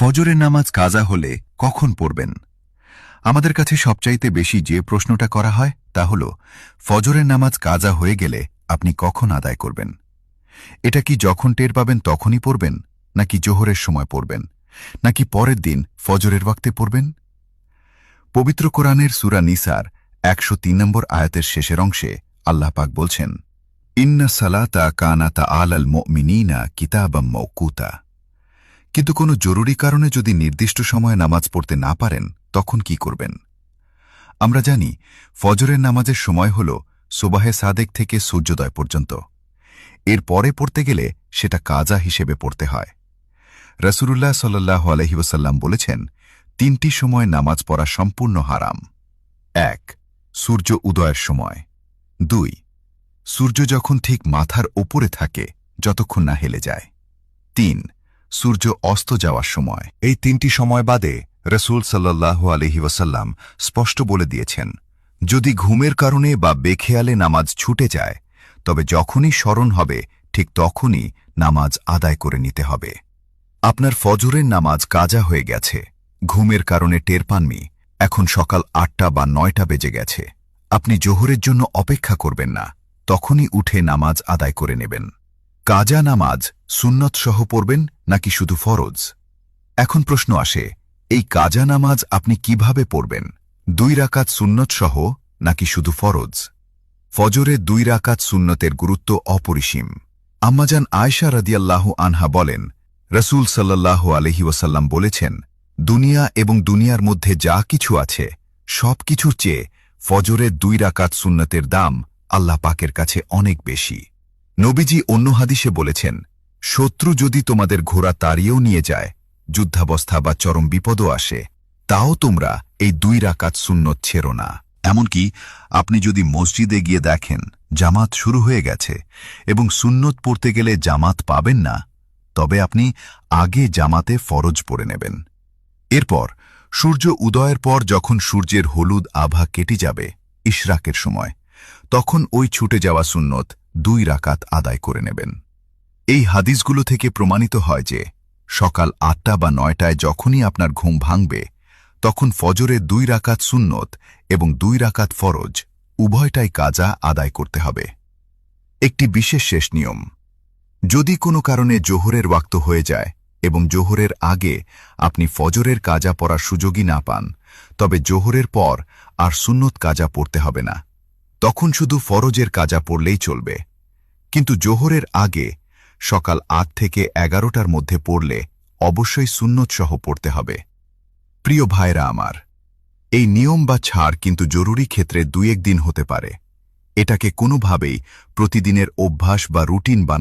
ফজরের নামাজ কাজা হলে কখন পড়বেন? আমাদের কাছে সবচাইতে বেশি যে প্রশ্নটা করা হয় তা হল, ফজরের নামাজ কাজা হয়ে গেলে আপনি কখন আদায় করবেন? এটা কি যখন টের পাবেন তখনই পড়বেন, নাকি জোহরের সময় পড়বেন, নাকি পরের দিন ফজরের ওয়াক্তে পড়বেন? পবিত্র কোরআনের সূরা নিসার ১০৩ নম্বর আয়াতের শেষের অংশে আল্লাহ পাক বলছেন, ইন্না সালাতা কানাতা আলাল মুমিনিনা কিতাবাম মাওকুতা। কিন্তু কোনো জরুরি কারণে যদি নির্দিষ্ট সময়ে নামাজ পড়তে না পারেন, তখন কি করবেন? আমরা জানি ফজরের নামাজের সময় হল সুবাহে সাদেক থেকে সূর্যোদয় পর্যন্ত। এর পরে পড়তে গেলে সেটা কাজা হিসেবে পড়তে হয়। রাসূলুল্লাহ সাল্লাল্লাহু আলাইহি ওয়াসাল্লাম বলেছেন, তিনটি সময় নামাজ পড়া সম্পূর্ণ হারাম। ১. সূর্য উদয়ের সময়। ২. সূর্য যখন ঠিক মাথার ওপরে থাকে, যতক্ষণ না হেলে যায়। ৩. সূর্য অস্ত যাওয়ার সময়। এই তিনটি সময় বাদে রাসূল সাল্লাল্লাহু আলাইহি ওয়াসাল্লাম স্পষ্ট বলে দিয়েছেন, যদি ঘুমের কারণে বা বেখেয়ালে নামাজ ছুটে যায়, তবে যখনই স্মরণ হবে ঠিক তখনই নামাজ আদায় করে নিতে হবে। আপনার ফজরের নামাজ কাজা হয়ে গেছে, ঘুমের কারণে টের পাননি, এখন সকাল ৮টা বা ৯টা বেজে গেছে। আপনি জোহরের জন্য অপেক্ষা করবেন না, তখনই উঠে নামাজ আদায় করে নেবেন। কাজা নামাজ সুন্নত সহ পড়বেন নাকি শুধু ফরজ? এখন প্রশ্ন আসে, এই কাজা নামাজ আপনি কিভাবে পড়বেন? ২ রাকাত সুন্নত সহ নাকি শুধু ফরজ? ফজরে ২ রাকাত সুন্নতের গুরুত্ব অপরিসীম। আম্মাজান আয়েশা রাদিয়াল্লাহু আনহা বলেন, রাসূল সাল্লাল্লাহু আলাইহি ওয়াসাল্লাম বলেছেন, দুনিয়া এবং দুনিয়ার মধ্যে যা কিছু আছে সব কিছুর চেয়ে ফজরে ২ রাকাত সুন্নতের দাম আল্লাহ পাকের কাছে অনেক বেশি। নবীজি অন্য হাদিসে বলেছেন, শত্রু যদি তোমাদের ঘোড়া তাড়িয়েও নিয়ে যায়, যুদ্ধাবস্থা বা চরম বিপদও আসে, তাও তোমরা এই ২ রাকাত সুন্নত ছেড়ো না। এমনকি আপনি যদি মসজিদে গিয়ে দেখেন জামাত শুরু হয়ে গেছে এবং সুন্নত পড়তে গেলে জামাত পাবেন না, তবে আপনি আগে জামাতে ফরজ পড়ে নেবেন। এরপর সূর্য উদয়ের পর যখন সূর্যের হলুদ আভা কেটে যাবে, ইশরাকের সময়, তখন ওই ছুটে যাওয়া সুন্নত ২ রাকাত আদায় করে নেবেন। এই হাদিসগুলো থেকে প্রমাণিত হয় যে সকাল ৮টা বা ৯টায় যখনই আপনার ঘুম ভাঙবে, তখন ফজরে ২ রাকাত সুন্নত এবং ২ রাকাত ফরজ উভয়টাই কাজা আদায় করতে হবে। একটি বিশেষ শেষ নিয়ম, যদি কোনো কারণে জোহরের ওয়াক্ত হয়ে যায় এবং জোহরের আগে আপনি ফজরের কাজা পড়ার সুযোগই না পান, তবে জোহরের পর আর সুন্নত কাজা পড়তে হবে না, তখন শুধু ফরজের কাজা পড়লেই চলবে। কিন্তু জোহরের আগে সকাল ৮ থেকে ১১টার মধ্যে পড়লে অবশ্যই সুন্নত সহ পড়তে হবে। প্রিয় ভাইরা আমার, এই নিয়ম বা ছাড় কিন্তু জরুরি ক্ষেত্রে ২-১ দিন হতে পারে। এটাকে কোনোভাবেই প্রতিদিনের অভ্যাস বা রুটিন